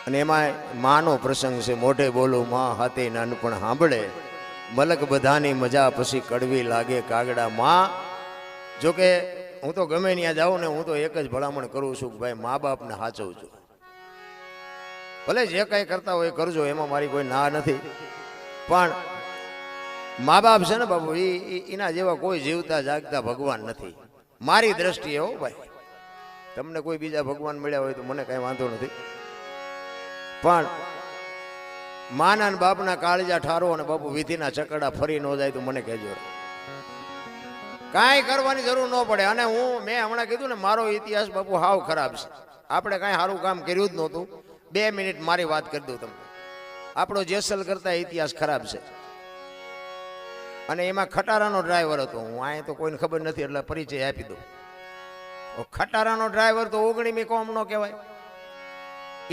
અને એમાં માનો પ્રસંગ છે, મોઢે બોલું માં હાથે નાનપણ સાંભળે, મલક બધાની મજા પછી કડવી લાગે કાગડા માં. જોકે હું તો ગમે ત્યાં જાઉં ને હું તો એક જ ભલામણ કરું છું કે ભાઈ મા બાપને સાચવજો. ભલે જે કાંઈ કરતા હોય કરજો, એમાં મારી કોઈ ના નથી, પણ મા બાપ છે ને બાપુ એના જેવા કોઈ જીવતા જાગતા ભગવાન નથી મારી દ્રષ્ટિએ. હો ભાઈ, તમને કોઈ બીજા ભગવાન મળ્યા હોય તો મને કાંઈ વાંધો નથી, પણ માના ને બાપના કાળજા ઠારો અને બાપુ વિધિના ચકડા ફરી ન જાય તો મને કહેજો. કાંઈ કરવાની જરૂર ન પડે. અને મેં હમણાં કીધું ને મારો ઇતિહાસ બાપુ હાવ ખરાબ છે. આપણે કાંઈ સારું કામ કર્યું જ નહોતું. 2 મિનિટ મારી વાત કરી દઉં તમને. આપણો જેસલ કરતા ઇતિહાસ ખરાબ છે. અને એમાં ખટારાનો ડ્રાઈવર હતો. હું અહીંયા તો કોઈને ખબર નથી એટલે પરિચય આપી દઉં. ખટારાનો ડ્રાઈવર તો 19મી કોમ નો કહેવાય.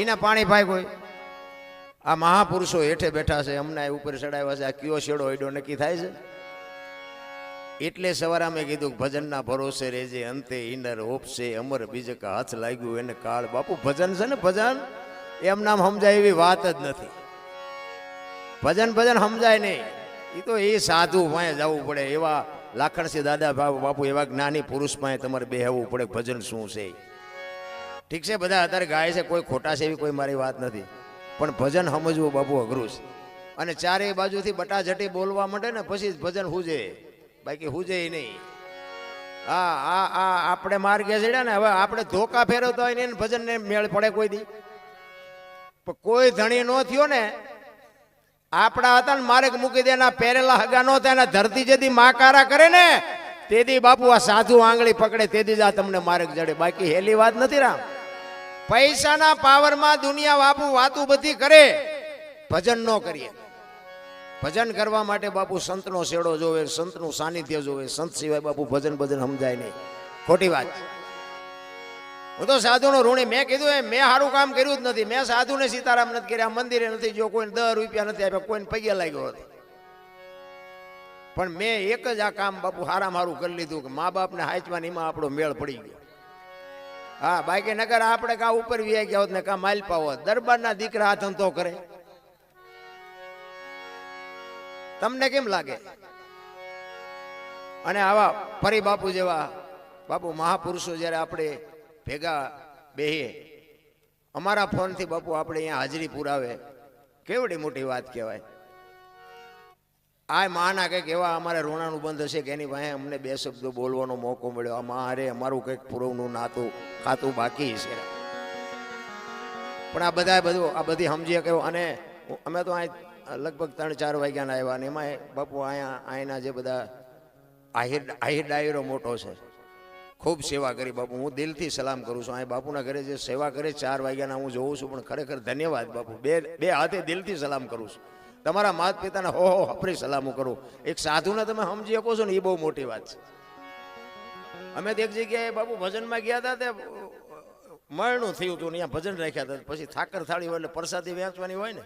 એના પાણી ભાઈ કોઈ આ મહાપુરુષો હેઠે બેઠા છે, અમને ઉપર ચડાવ્યા છે, આ કયો શેડો એડો નક્કી થાય છે. એટલે સવારે મેં કીધું ભજનના ભરોસે રહેજે, અંતે ઈનર ઓપશે અમર બીજકા હાથ લાગ્યું એને કાળ. બાપુ ભજન છે ને, ભજન એમ નામ સમજાય એવી વાત જ નથી. ભજન સમજાય નહીં. એ તો એ સાધુ પાસે જવું પડે. એવા લાખણસિંહ દાદા બાપુ એવા જ્ઞાની પુરુષ પાસે તમારે બેહવું પડે ભજન શું છે. ઠીક છે, બધા અત્યારે ગાય છે, કોઈ ખોટા છે એવી કોઈ મારી વાત નથી, પણ ભજન સમજવું બાપુ અઘરું છે. અને ચારેય બાજુથી બટાજટી બોલવા માંડે ને પછી જ ભજન હુજે, બાકી હુજે નહીં. આપણે માર્ગે ચડ્યા ને, હવે આપણે ધોકા ફેરવતા હોય ને ભજન ને મેળ પડે કોઈ દી. પણ કોઈ ધણી નો થયો ને, આપણા હતા ને માર્ગ મૂકી દેના પહેરેલા હગા નો થાય, ધરતી જેથી માકારા કરે ને તેદી બાપુ આ સાધુ આંગળી પકડે તેદી જ આ તમને માર્ગ જડે. બાકી હેલી વાત નથી રામ. પૈસાના પાવરમાં દુનિયા બાપુ વાતું બધી કરે, ભજન ન કરીએ. ભજન કરવા માટે બાપુ સંતનો શેડો જોવે, સંતનું સાનિધ્ય જોવે. સંત સિવાય બાપુ ભજન સમજાય નહીં. ખોટી વાત. હું તો સાધુનો ઋણી. મેં કીધું મેં સારું કામ કર્યું જ નથી. મેં સાધુને સીતારામ નથી કર્યા, મંદિરે નથી જો, કોઈને 10 રૂપિયા નથી આપ્યા, કોઈને પગે લાગ્યો હતો. પણ મેં એક જ આ કામ બાપુ હારામાં કરી લીધું કે મા બાપને હાચવાની એમાં આપણો મેળ પડી ગયો. હા, બાકી નગર આપણે કાં ઉપર વ્યા ગયા હોત ને કાં માલપા હોત. દરબારના દીકરા આ ધંધો કરે, તમને કેમ લાગે? અને આવા ફરી બાપુ જેવા બાપુ મહાપુરુષો જ્યારે આપણે ભેગા બેહીએ, અમારા ફોનથી બાપુ આપણે અહીંયા હાજરી પુરાવે, કેવડી મોટી વાત કહેવાય. આ માના કંઈક એવા અમારે રોણાનું બંધ હશે કે એની પાસે અમને 2 શબ્દો બોલવાનો મોકો મળ્યો. આ મારે અમારું કંઈક પૂરવનું નાતું ખાતું બાકી છે. પણ આ બધી સમજી કહ્યું. અને અમે તો અહીં લગભગ 3-4 વાગ્યાના આવ્યા. અને એમાં બાપુ અહીંના જે બધા આહિર ડાયરો મોટો છે, ખૂબ સેવા કરી બાપુ. હું દિલથી સલામ કરું છું. અહીં બાપુના ઘરે જે સેવા કરે 4 વાગ્યાના હું જોઉં છું, પણ ખરેખર ધન્યવાદ બાપુ. બે હાથે દિલથી સલામ કરું છું. તમારા માતા પિતાને હો હફરી સલામો કરું. એક સાધુને તમે સમજી શકો છો ને, એ બહુ મોટી વાત છે. અમે તો એક જગ્યાએ બાપુ ભજનમાં ગયા હતા, તે મળનું થયું હતું, અહીંયા ભજન રાખ્યા હતા. પછી ઠાકર થાળી હોય એટલે પ્રસાદી વેચવાની હોય ને,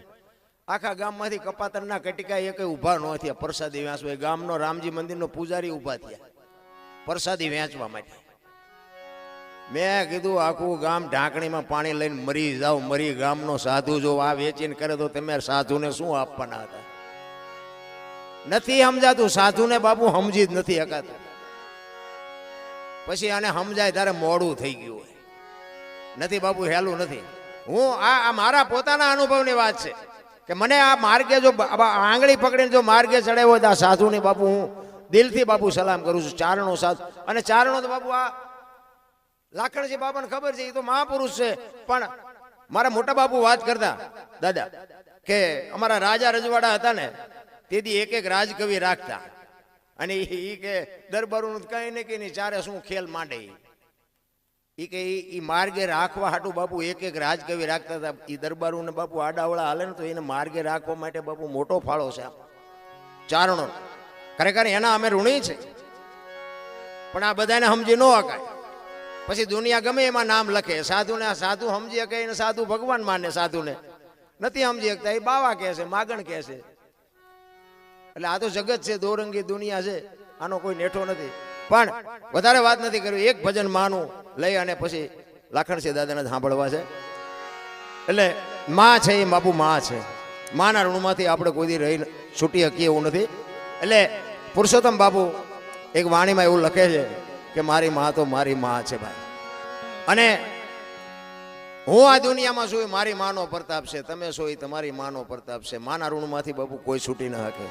આખા ગામમાંથી કપાતરના કટિકા એક ઊભા ન થયા પ્રસાદી વેચવા. ગામનો રામજી મંદિરનો પૂજારી ઊભા થયા પ્રસાદી વેચવા માટે. મેં કીધું આખું ગામ ઢાંકણીમાં પાણી લઈને મરી જાવ, મરી. ગામનો સાધુ જો આ વેચીને કરે તો તમે સાધુને શું આપવાના હતા? નથી સમજાતું. સાધુને બાપુ સમજી જ નથી શકાતું. પછી આને સમજાય ત્યારે મોડું થઈ ગયું હોય. નથી બાપુ, હેલું નથી. હું આ મારા પોતાના અનુભવની વાત છે કે મને આ માર્ગે જો આંગળી પકડીને જો માર્ગે ચડાવ્યો હોય તો આ સાધુની બાપુ હું દિલથી બાપુ સલામ કરું છું. ચારણો સાધુ. અને ચારણો તો બાપુ આ લાખણજી બાપાને ખબર છે, એ તો મહાપુરુષ છે. પણ મારા મોટા બાપુ વાત કરતા દાદા કે અમારા રાજા રજવાડા હતા ને, તેથી એક રાજકવિ રાખતા. અને એ કે દરબારોનું કઈ ને કઈ નહીં, ચારે શું ખેલ માંડે. એ કે એ માર્ગે રાખવા હાટું બાપુ એક રાજકવિ રાખતા હતા. એ દરબારોને બાપુ આડાવડા હાલે ને તો એને માર્ગે રાખવા માટે બાપુ મોટો ફાળો છે ચારણો. ખરેખર એના અમે ઋણી છે, પણ આ બધાને સમજી ન શકાય. પછી દુનિયા ગમે એમાં નામ લખે. સાધુને સાધુ સમજી શકે, એને સાધુ ભગવાન માને. સાધુને નથી સમજી શકતા, એ બાવા કહે છે, માગણ કહે છે. એટલે આ તો જગત છે, દોરંગી દુનિયા છે, આનો કોઈ નેઠો નથી. પણ વધારે વાત નથી કરવી. એક ભજન માનું લઈ અને પછી લાખણસિંહ દાદાને સાંભળવા છે. એટલે માં છે એ બાપુ માં છે. માના ઋણમાંથી આપણે કોઈ દી રહી છૂટી શકીએ એવું નથી. એટલે પુરુષોત્તમ બાપુ એક વાણીમાં એવું લખે છે કે મારી માં તો મારી માં છે ભાઈ. અને હું આ દુનિયામાં છું એ મારી માનો પ્રતાપ છે, તમે છો એ તમારી માનો પ્રતાપ છે. માના ઋણમાંથી બાપુ કોઈ છૂટી ન શકે.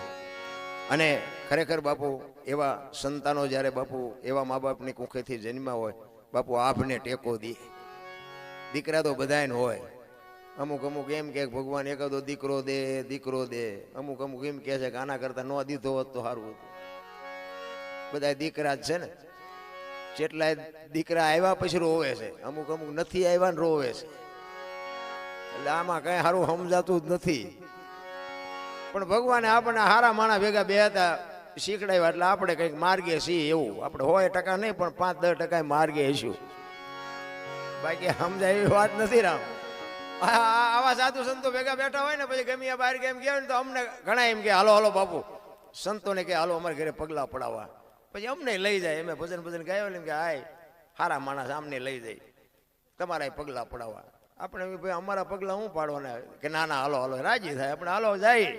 અને ખરેખર બાપુ એવા સંતાનો જ્યારે બાપુ એવા મા બાપની કુખેથી જન્મ્યા હોય બાપુ આભને ટેકો દે. દીકરા તો બધાને હોય, અમુક અમુક એમ કે ભગવાન એકાદો દીકરો દે દીકરો દે, અમુક અમુક એમ કહે છે કે આના કરતા ન દીધો હોત તો સારું હતું. બધા દીકરા જ છે ને, જેટલા દીકરા આવ્યા પછી રોવે છે, અમુક અમુક નથી આવ્યા ને રોવે છે. એટલે આમાં કઈ સારું સમજાતું જ નથી. પણ ભગવાને આપણને હારા માણા ભેગા બે હતા શીખડાવ્યા એટલે આપણે કંઈક માર્ગે છીએ એવું. આપણે 100% નહીં પણ 5-10% માર્ગે હશું. બાકી સમજાય એવી વાત નથી રામ. આવા સાધુ સંતો ભેગા બેઠા હોય ને પછી ગમે બહાર કેમ ગયા ને તો અમને ઘણા એમ કે હાલો હાલો બાપુ સંતોને કે હાલો અમારે ઘરે પગલા પડાવવા, પછી અમને લઈ જાય. અમે ભજન ભજન ગાયો ને કે હાય હારા માણસ અમને લઈ જાય તમારા પગલા પડાવવા. આપણે ભાઈ અમારા પગલા હું પાડવાના કે ના ના હાલો હાલો રાજી થાય. આપણે હાલો જાય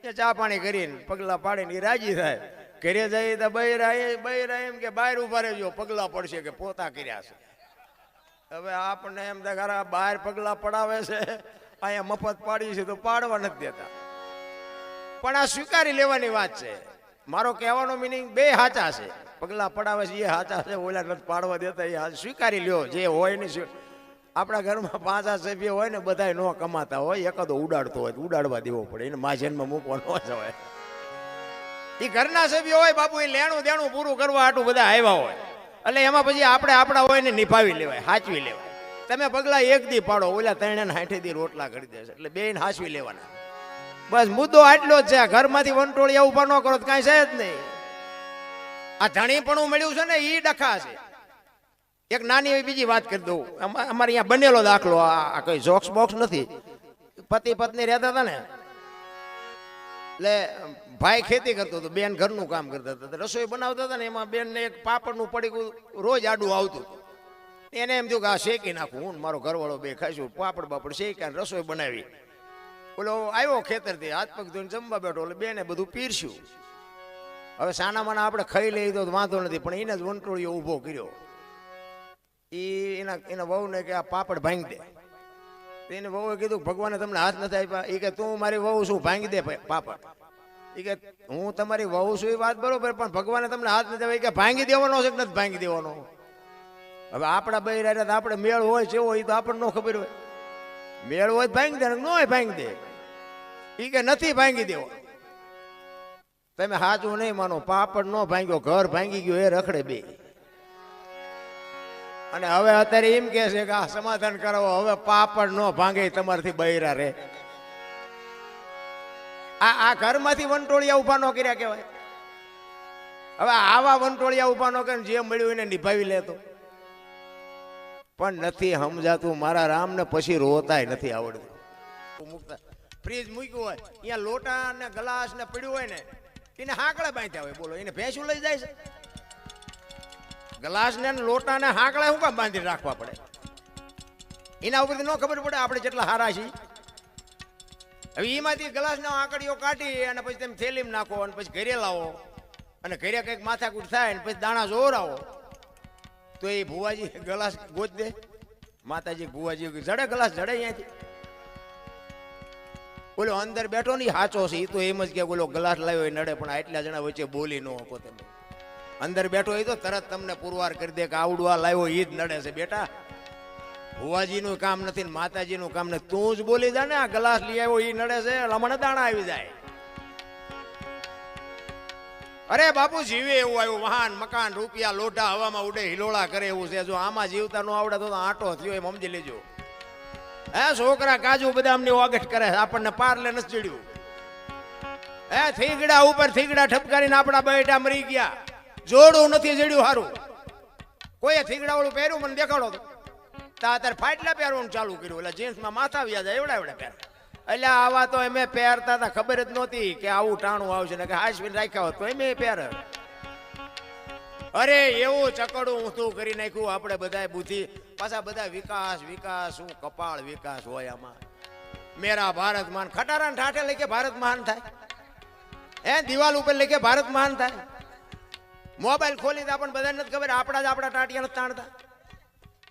એ ચા પાણી કરીને પગલા પાડીને એ રાજી થાય. ઘરે જાય તો બૈરા એમ કે બહાર ઉભા રહેજો પગલા પડશે કે પોતા કર્યા છે. હવે આપણને એમ થાય બહાર પગલા પડાવે છે અહીંયા મફત પાડી છે તો પાડવા નથી દેતા. પણ આ સ્વીકારી લેવાની વાત છે. મારો કહેવાનો મિનિંગ બે સાચા છે. પગલા પડાવે છે એ સાચા છે, ઓલા નથી પાડવા દેતા એ સ્વીકારી લ્યો. જે હોય ને આપણા ઘરમાં 5 સભ્ય હોય ને બધા ન કમાતા હોય, એકાદો ઉડાડતો હોય ઉડાડવા દેવો પડે, એને માજનમાં મૂકવા ન જવાય. એ ઘરના સભ્યો હોય બાપુ એ લેણું દેણું પૂરું કરવા હાટું બધા આવ્યા હોય એટલે એમાં પછી આપણે આપણા હોય ને નિભાવી લેવાય, હાચવી લેવાય. તમે પગલા 1 દી પાડો, ઓલા 3-60 દી રોટલા કરી દેશે. એટલે બેન હાચવી લેવાના. બસ મુદ્દો આટલો જ છે. ઘરમાંથી વંટોળિયા ઉભા ન કરો તો કાંઈ છે જ નહીં. આ ધણીપણું મળ્યું છે ને એ ડખા છે. એક નાની એવી બીજી વાત કરી દઉં. અમારે અહીંયા બનેલો દાખલો, આ કઈ જોક્સ બોક્સ નથી. પતિ પત્ની રહેતા હતા ને એટલે ભાઈ ખેતી કરતો હતો, બેન ઘરનું કામ કરતા હતા. રસોઈ બનાવતા હતા ને એમાં બેનને એક પાપડનું પડીકું રોજ આડું આવતું. એને એમ થયું કે આ શેકી નાખું, હું મારો ઘરવાળો બે ખાઈશું. પાપડ બાપડ શેક્યા રસોઈ બનાવી. ઓલો આવ્યો ખેતરથી હાથ પગ ધોઈને જમવા બેઠો એટલે બેને બધું પીરસ્યું. હવે સાના માના આપણે ખાઈ લઈએ તો વાંધો નથી, પણ એને જ વંટોળિયો ઊભો કર્યો. એના વહુને કે આ પાપડ ભાંગી દે. એને વહુએ કીધું ભગવાને તમને હાથ નથી આપ્યા. એ કે તું મારી વહુ શું ભાંગી દે પાપડ. એ કે હું તમારી વહુ છું એ વાત બરોબર, પણ ભગવાને તમને હાથ નથી આપ્યા કે ભાંગી દેવાનો છે કે નથી ભાંગી દેવાનો. હવે આપણા બૈરા રહ્યા આપણે મેળ હોય છે એ તો આપણને ન ખબર હોય. મેળ હોય ભાંગી દે ન હોય ભાંગી દે. એ કે નથી ભાંગી દેવો. તમે સાચું નહીં માનો, પાપડ ન ભાંગ્યો ઘર ભાંગી ગયો એ રખડે બે. અને હવે અત્યારે એમ કે છે કે આ સમાધાન કરાવો, હવે પાપડ ન ભાંગે તમારથી બૈરા રે. આ ઘરમાંથી વંટોળિયા ઉભા ન કર્યા કહેવાય. હવે આવા વંટોળિયા ઉભા ન કરે જે મળ્યું એને નિભાવી લેતો. પણ નથી સમજાતું મારા રામને. પછી રોતાય નથી આવડતું. ફ્રીજ મૂક્યું હોય અહીંયા લોટા ને ગ્લાસ ને પડ્યું હોય ને એને હાંકડા બાંધ્યા હોય. બોલો એને ભેંસું લઈ જાય છે? ગ્લાસ ને લોટા ને હાંકડા શું કામ બાંધી રાખવા પડે? એના ઉપરથી ન ખબર પડે આપણે જેટલા હારા છીએ. હવે એમાંથી ગ્લાસ નો આંકડીઓ કાઢી અને પછી તમે થેલીમાં નાખો અને પછી ઘરે લાવો અને ઘરે કંઈક માથાકૂટ થાય ને પછી દાણા જોરાવો તો એ ભુવાજી ગ્લાસ ગોત દે. માતાજી ભુવાજી જડે ગ્લાસ જડે અહીંયાથી. બોલો અંદર બેઠો નહીં સાચો છે એ તો એમ જ કે બોલો ગ્લાસ લાવ્યો એ નડે, પણ આટલા જણા વચ્ચે બોલી ન શકો તમે. અંદર બેઠો એ તો તરત તમને પુરવાર કરી દે કે આવડવા લાવ્યો એ જ નડે છે. બેટા ભુવાજીનું કામ નથી ને માતાજીનું કામ નથી, તું જ બોલી જા ને આ ગ્લાસ લઈ આવ્યો એ નડે છે, મને દાણા આવી જાય. અરે બાપુ જીવે એવું આવ્યું, વાહન મકાન રૂપિયા લોઢા હવામાં ઉડે હિલોળા કરે એવું છે. જો આમાં જીવતા ન આવડે તો આંટો થયો એમ સમજી લેજો. હે છોકરા કાજુ બદામની ઓગટ કરે, આપણને પારલે નથી ચડ્યું. હે થીગડા ઉપર થીગડા ઠપકારીને આપણા બેટા મરી ગયા. જોડું નથી જડ્યું સારું. કોઈએ થીગડા વાળું પહેર્યું મને દેખાડો તો અત્યારે ફાટલા પહેરવાનું ચાલુ કર્યું. એટલે જીન્સમાં માથા વ્યા જાય એવડા એવડા પહેર. એટલે આવા તો એમે પહેરતા હતા, ખબર જ નહોતી કે આવું ટાણું આવશે ને કે હાસવીને રાખ્યા હોત તો એમે પહેરે. અરે એવું ચકડું ઊંધું કરી નાખ્યું આપણે બધા બુદ્ધિ. પાછા બધા વિકાસ વિકાસ, શું કપાળ વિકાસ હોય આમાં. મેરા ભારત મહાન, ખટારા ઠાઠે લખે ભારત મહાન થાય, દિવાલ ઉપર લખે ભારત મહાન થાય. મોબાઈલ ખોલી તો આપણને બધાને નથી ખબર, આપણા જ આપણા ટાટિયા નથી તાણતા.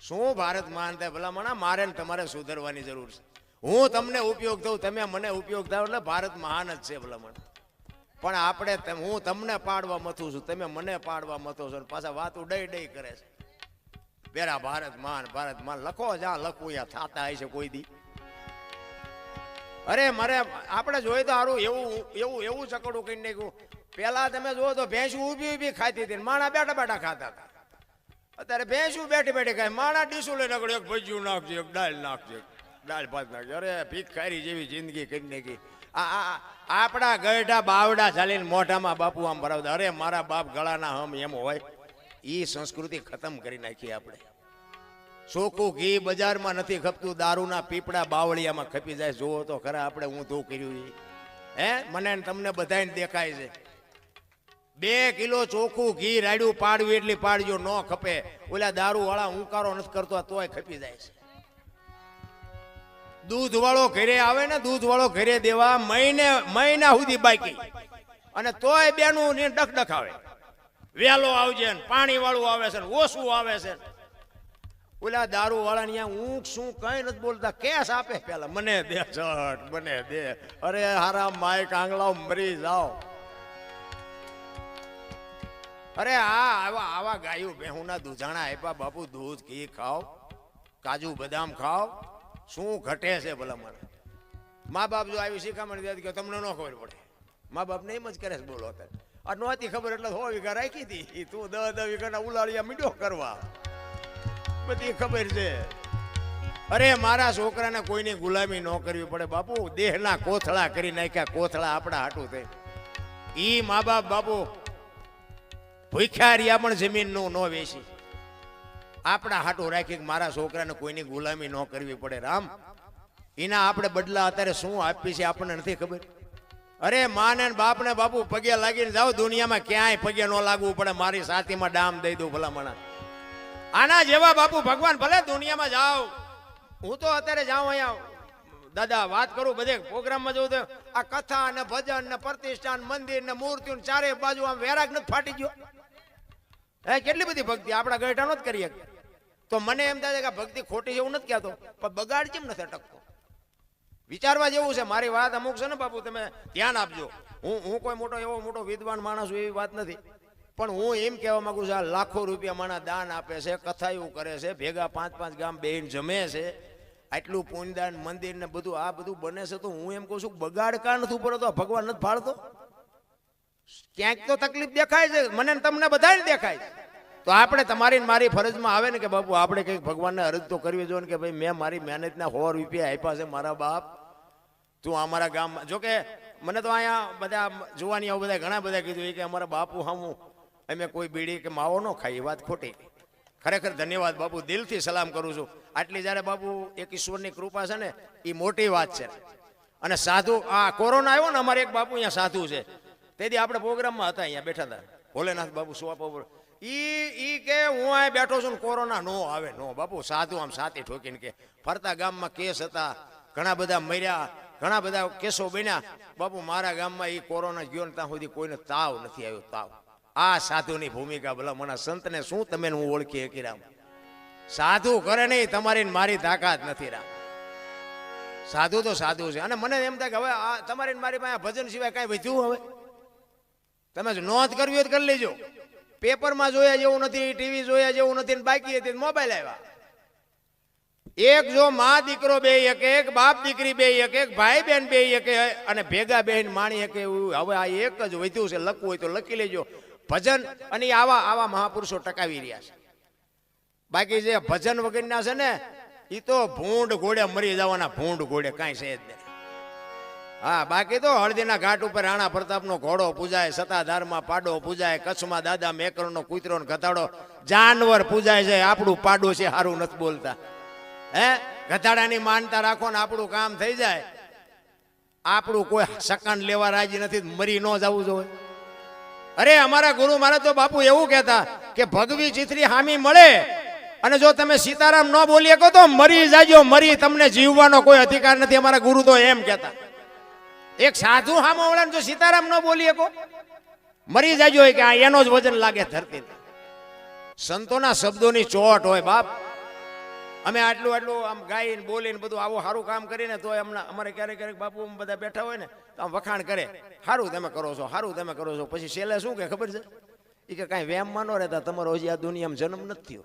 શું ભારત મહાન થાય ભલામણા? મારે ને તમારે સુધરવાની જરૂર છે. હું તમને ઉપયોગ થઉં, તમે મને ઉપયોગ થાવ એટલે ભારત મહાન જ છે ભલામણ. પણ આપણે હું તમને પાડવા મથું છું, તમે મને પાડવા મથો છો, પાછા વાતો ડઈ કરે છે. પેલા ભારત મહાન લખો, જ્યાં લખવું ત્યાં થાતા હોય છે કોઈ દી. અરે મારે આપણે જોઈએ તો સારું એવું ચકડું કરી નાખ્યું. પેલા તમે જુઓ તો ભેંસું ઊભી ખાતી હતી, માણા બેઠા ખાતા હતા. અત્યારે ભેંસું બેઠી ખાય, માણા ડીસું લઈને આગળ એક ભજીયું નાખજે, એક દાળ નાખજે, દાળ ભાત નાખજે. અરે ભીખારી જેવી જિંદગી કરી નાખી. આપણા ગઢા બાવડા ચાલીને મોઢામાં બાપુ આમ ભરાવતા. અરે મારા બાપ ગળાના હમ એમ હોય. ઈ સંસ્કૃતિ ખતમ કરી નાખી આપણે. ચોખ્ખું ઘી બજારમાં નથી ખપતું, દારૂના પીપળા બાવળિયામાં ખપી જાય. જોવો તો ખરા આપણે ઊંધું કર્યું. મને તમને બધાને દેખાય છે. 2 કિલો ચોખ્ખું ઘી રાડ્યું પાડવી એટલી પાડજો, ન ખપે. ઓલા દારૂ વાળા ઊંકારો નથી કરતો તોય ખપી જાય છે. દૂધ વાળો ઘરે આવે ને, દૂધ વાળો ઘરે દેવા મહિના સુધી બાકી, અને તોય બેનું ડખ આવે. વેલો આવજે ને પાણી વાળું આવે છે ને ઓછું આવે છે. ઓલા દારૂ વાળા ને ઊંઘ શું કઈ નથી બોલતા, કેસ આપે પેલા મને દે ચટ, મને દે. અરે હારા માય કાંગલાઓ મરી જાઓ. અરે આવા ગાયું ભેહુના દૂધાણા આપ્યા બાપુ. દૂધ ઘી ખાઓ, કાજુ બદામ ખાઓ, શું ઘટે છે ભલા મને? મા બાપ જો આવી શીખામણ દે કે તમને ન ખબર પડે. મા બાપ ને એમ જ કરે છે. બોલો અત્યારે આ નહોતી ખબર એટલે 100 વીઘા રાખી હતી, તું 10 વીઘાના ઉલાળિયા મીંડો કરવા, બધી ખબર છે. અરે મારા છોકરાને કોઈની ગુલામી ન કરવી પડે બાપુ. દેહના કોથળા કરી નાખ્યા, કોથળા આપણા હાટું થઈ. ઈ મા બાપ બાપુ ભૂખ્યા રહ્યા પણ જમીનનું ન વેચી, આપણા હાટું રાખી મારા છોકરાને કોઈની ગુલામી ન કરવી પડે. રામ એના આપણે બદલા અત્યારે શું આપી છે આપણને નથી ખબર. અરે માને બાપ ને બાપુ પગે લાગીને જાઓ, દુનિયામાં ક્યાંય પગે ન લાગવું પડે. મારી સાથીમાં ડામ દઈ દઉં ભલામણા. આના જેવા બાપુ ભગવાન ભલે દુનિયામાં જાઓ. હું તો અત્યારે જાઉં અહીંયા દાદા વાત કરું, બધે પ્રોગ્રામમાં જવું તો આ કથા ને ભજન ને પ્રતિષ્ઠાન મંદિર ને મૂર્તિઓ ચારે બાજુ આમ વેરાગ નથી ફાટી ગયો. કેટલી બધી ભક્તિ આપણા ગઢા નો જ કરીએ. તો મને એમ થાય કે ભક્તિ ખોટી છે એવું નથી કહેતો, પણ બગાડ કેમ નથી અટકતો? વિચારવા જેવું છે. મારી વાત અમુક છે ને બાપુ, તમે ધ્યાન આપજો. હું કોઈ મોટો વિદ્વાન માણસ એવી વાત નથી, પણ હું એમ કહેવા માંગુ છું, આ લાખો રૂપિયા માણા દાન આપે છે, કથા એવું કરે છે, ભેગા 5-5 ગામ બેહીને જમે છે, આટલું પુણ્યદાન મંદિર ને બધું આ બધું બને છે. તો હું એમ કહું છું બગાડ કા નથી ઉપડતો? ભગવાન નથી ફાળતો? ક્યાંક તો તકલીફ દેખાય છે, મને તમને બધાને દેખાય છે. તો આપણે તમારી મારી ફરજમાં આવે ને કે બાપુ આપણે કંઈક ભગવાનને અરજ તો કરવી જોઈએ ને કે ભાઈ મેં મારી મહેનતના 100 રૂપિયા આપ્યા છે, મારા બાપ તું અમારા ગામમાં. જોકે મને તો અહીંયા બધા જોવાની આવું બધા ઘણા બધા કીધું કે અમારા બાપુ હમું અમે કોઈ બીડી કે માવો ન ખાઈ. વાત ખોટી. ખરેખર ધન્યવાદ બાપુ, દિલથી સલામ કરું છું. આટલી જ્યારે બાપુ એક ઈશ્વરની કૃપા છે ને એ મોટી વાત છે. અને સાધુ આ કોરોના આવ્યો ને, અમારે એક બાપુ અહીંયા સાધુ છે, તેથી આપણે પ્રોગ્રામમાં હતા, અહીંયા બેઠા હતા ભોલેનાથ બાપુ સુવાપા. ઈ કે હું અહીં બેઠો છું ને કોરોના નો આવે. નો બાપુ, સાધુ આમ સાથી ઠોકીને કે ફરતા ગામમાં કેસ હતા, ઘણા બધા મર્યા, ઘણા બધા કેસો બન્યા. બાપુ મારા ગામમાં એ કોરોના ગયો ને ત્યાં સુધી કોઈને તાવ નથી આવ્યો. તાવ આ સાધુની ભૂમિકા. ભલા મને સંતને શું તમે હું ઓળખી શકી? રામ સાધુ કરે નહીં, તમારી મારી તાકાત નથી. રામ સાધુ તો સાધુ છે. અને મને એમ થાય કે હવે આ તમારી મારી પાસે ભજન સિવાય કાંઈ વધ્યું? હવે તમે નોંધ કરવી હોય તો કરી લેજો. પેપરમાં જોયા જેવું નથી, ટીવી જોયા જેવું નથી, બાકી હતી મોબાઈલ આવ્યા. એક જો માં દીકરો બે શકે, એક બાપ દીકરી બે શકે, એક ભાઈ બહેન બે શકે, અને ભેગા બહેન માણી શકે એવું હવે આ એક જ વધ્યું છે. લખવું હોય તો લખી લેજો ભજન. અને આવા મહાપુરુષો ટકાવી રહ્યા છે. બાકી જે ભજન વગરના છે ને એ તો ભૂંડ ઘોડે મરી જવાના. ભૂંડ ઘોડે કાંઈ છે જ નહીં. હા બાકી તો હળદીના ઘાટ ઉપર રાણા પ્રતાપનો ઘોડો પૂજાય, સતાધારમાં પાડો પૂજાય, કચ્છમાં દાદા મેકરનો કૂતરો ને ગધાડો જાનવર પૂજાય છે. આપણું પાડો છે સારું નથી બોલતા. ગધાડાની માનતા રાખો ને આપણું કામ થઈ જાય. આપણું કોઈ સકાન લેવા રાજી નથી, મરી ન જવું જોઈએ. અરે અમારા ગુરુ મારે તો બાપુ એવું કહેતા કે ભગવી ચિત્રી હામી મળે અને જો તમે સીતારામ ન બોલી શકો તો મરી જાજો, મરી, તમને જીવવાનો કોઈ અધિકાર નથી. અમારા ગુરુ તો એમ કહેતા. એક સાધુ સામેવાળાને જો સીતારામ ન બોલી શકો, મરી જાજો, કે આ એનો જ વજન લાગે ધરતી. સંતોના શબ્દોની ચોટ હોય બાપ. અમે આટલું આમ ગાઈને બોલીને બધું આવું સારું કામ કરીને તો અમારે ક્યારેક બાપુ બધા બેઠા હોય ને તો આમ વખાણ કરે, સારું તમે કરો છો, સારું તમે કરો છો. પછી છેલ્લે શું કે ખબર છે? એ કે કાંઈ વેમમાં ન રહેતા, તમારો હજી આ દુનિયામાં જન્મ નથી થયો.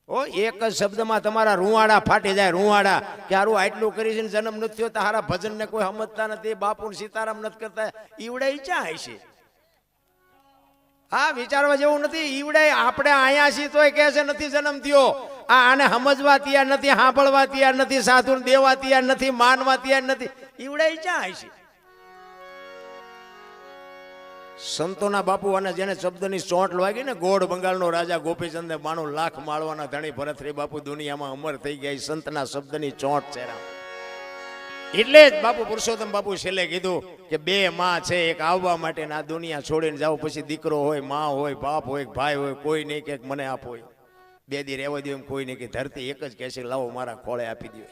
ઓ એક જ શબ્દમાં તમારા રૂવાડા ફાટી જાય, રૂવાડા, કે હારું આટલું કરી છે જન્મ નથી થયો, તારા ભજનને કોઈ સમજતા નથી, બાપુને સીતારામ નથી કરતા, ઈવડે ઈચ્છા હશે. હા, વિચારવા જેવું નથી. ઈવડે આપણે અહીંયા છીએ તોય કહે છે નથી જન્મ થયો. આને સમજવા તૈયાર નથી, સાંભળવા તૈયાર નથી, સાધુને દેવા તૈયાર નથી, માનવા તૈયાર નથી. ઈવડે ઈચ્છા હશે. સંતોના બાપુ અને જેને શબ્દની ચોંટ લાગી ને, ગોળ બંગાળનો રાજા ગોપીચંદે 92 લાખ માળવાના ધણી ભરતરી બાપુ દુનિયામાં અમર થઈ ગયા. સંતના શબ્દની ચોંટ છે. એટલે જ બાપુ પુરુષોત્તમ બાપુ છેલ્લે કીધું કે 2 માં છે, એક આવવા માટે આ દુનિયા છોડીને જાવ, પછી દીકરો હોય, માં હોય, બાપ હોય, ભાઈ હોય, કોઈ નહીં કે મને આપો, 2 દી રહેવા દો એમ કોઈ નહીં, કે ધરતી એક જ કહેશે લાવો મારા ખોળે આપી દો.